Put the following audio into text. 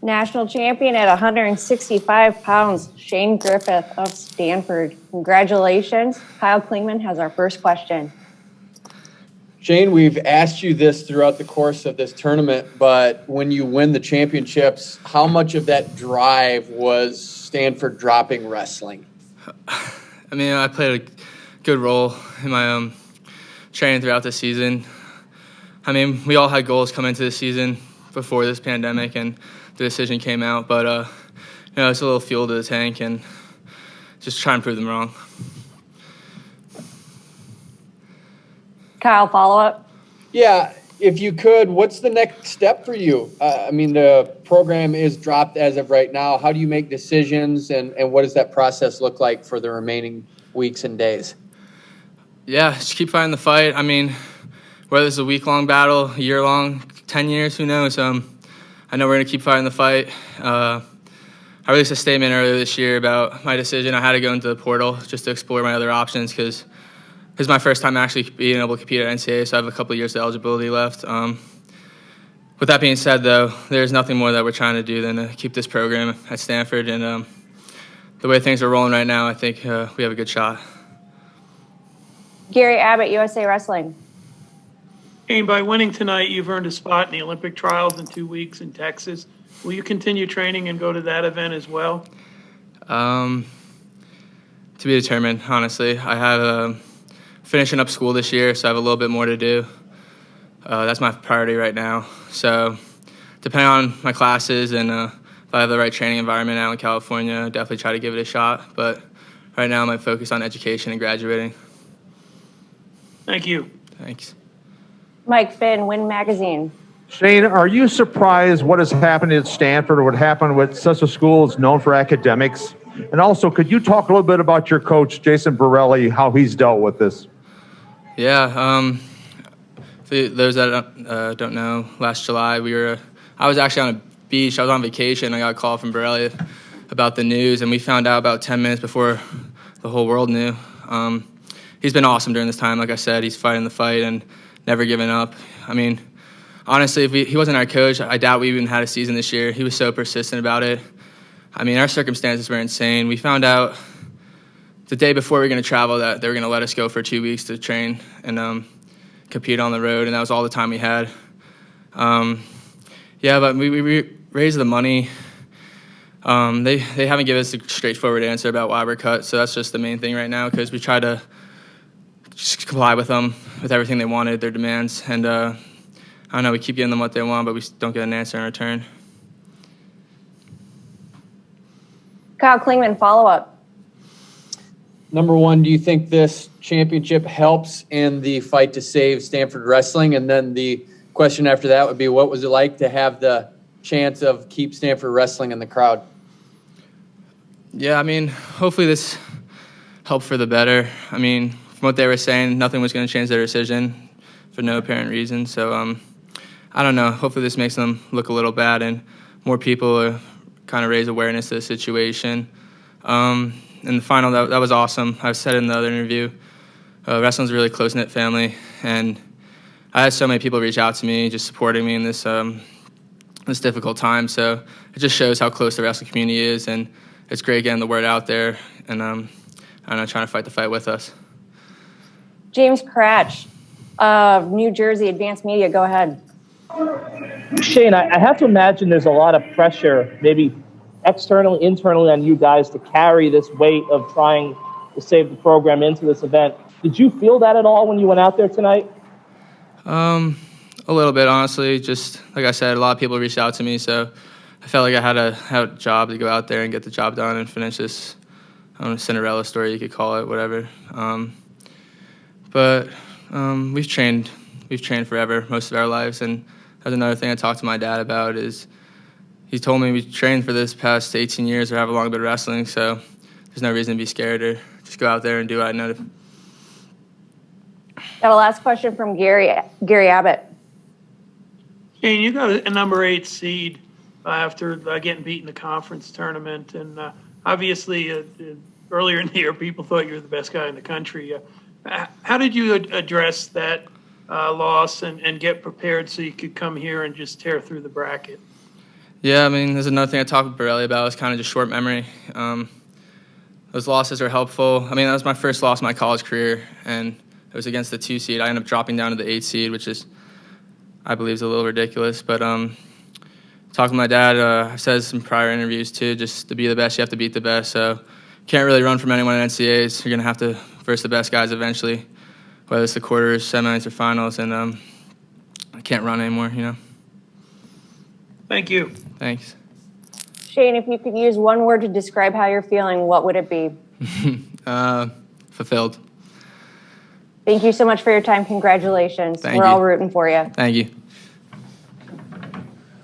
National champion at 165 pounds, Shane Griffith of Stanford. Congratulations. Kyle Klingman has our first question. Shane, we've asked you this throughout the course of this tournament, but when you win the championships, how much of that drive was Stanford dropping wrestling? I mean, I played a good role in my training throughout the season. I mean, we all had goals come into the season before this pandemic, and the decision came out. But, it's a little fuel to the tank, and just try and prove them wrong. Kyle, follow-up? Yeah, if you could, what's the next step for you? The program is dropped as of right now. How do you make decisions, and what does that process look like for the remaining weeks and days? Yeah, just keep fighting the fight. I mean, whether it's a week-long battle, a year-long, 10 years, who knows? I know we're going to keep fighting the fight. I released a statement earlier this year about my decision. I had to go into the portal just to explore my other options because this is my first time actually being able to compete at NCAA, so I have a couple of years of eligibility left. With that being said, though, there's nothing more that we're trying to do than to keep this program at Stanford. And the way things are rolling right now, I think we have a good shot. Gary Abbott, USA Wrestling. Shane, by winning tonight, you've earned a spot in the Olympic trials in 2 weeks in Texas. Will you continue training and go to that event as well? To be determined, honestly. I have finishing up school this year, so I have a little bit more to do. That's my priority right now. So depending on my classes and if I have the right training environment out in California, I'll definitely try to give it a shot. But right now, I'm focused on education and graduating. Thank you. Thanks. Mike Finn, Win Magazine. Shane, are you surprised what has happened at Stanford or what happened with such a school that's known for academics? And also, could you talk a little bit about your coach, Jason Borelli, how he's dealt with this? Yeah, for those that don't know, last July I was actually on a beach. I was on vacation. I got a call from Borelli about the news, and we found out about 10 minutes before the whole world knew. He's been awesome during this time. Like I said, he's fighting the fight and never giving up. I mean, honestly, if he wasn't our coach, I doubt we even had a season this year. He was so persistent about it. I mean, our circumstances were insane. We found out the day before we were going to travel that they were going to let us go for 2 weeks to train and compete on the road, and that was all the time we had. But we raised the money. They haven't given us a straightforward answer about why we're cut, so that's just the main thing right now because we try to just comply with them, with everything they wanted, their demands, and I don't know, we keep giving them what they want, but we don't get an answer in return. Kyle Klingman, follow-up. Number one, do you think this championship helps in the fight to save Stanford wrestling? And then the question after that would be, what was it like to have the chance of keep Stanford wrestling in the crowd? Yeah, I mean, hopefully this helped for the better. I mean, from what they were saying, nothing was going to change their decision for no apparent reason. So I don't know. Hopefully this makes them look a little bad and more people kind of raise awareness of the situation. And the final, that was awesome. I've said in the other interview, wrestling's a really close-knit family, and I had so many people reach out to me, just supporting me in this this difficult time. So it just shows how close the wrestling community is, and it's great getting the word out there, and I don't know, trying to fight the fight with us. James Cratch of New Jersey Advanced Media, go ahead. Shane, I have to imagine there's a lot of pressure, maybe externally, internally on you guys to carry this weight of trying to save the program into this event. Did you feel that at all when you went out there tonight? A little bit, honestly. Just like I said, a lot of people reached out to me, so I felt like I had a job to go out there and get the job done and finish this, Cinderella story, you could call it, whatever. But we've trained forever, most of our lives, and that's another thing I talked to my dad about is he told me we trained for this past 18 years or however long I've been wrestling, so there's no reason to be scared or just go out there and do what I know to. Got a last question from Gary Abbott. Shane, you got a number 8 seed after getting beat in the conference tournament, and obviously earlier in the year people thought you were the best guy in the country. How did you address that loss and get prepared so you could come here and just tear through the bracket? Yeah, I mean, there's another thing I talked with Borelli about. It's kind of just short memory. Those losses are helpful. I mean, that was my first loss in my college career, and it was against the 2 seed. I ended up dropping down to the 8 seed, which is, I believe, is a little ridiculous. But talking to my dad, I've said this in prior interviews too, just to be the best, you have to beat the best. So can't really run from anyone in NCAAs. You're going to have to versus the best guys eventually, whether it's the quarters, semis, or finals. And I can't run anymore, you know. Thank you. Thanks. Shane, if you could use one word to describe how you're feeling, what would it be? Fulfilled. Thank you so much for your time. Congratulations. Thank We're you. all rooting for you. Thank you.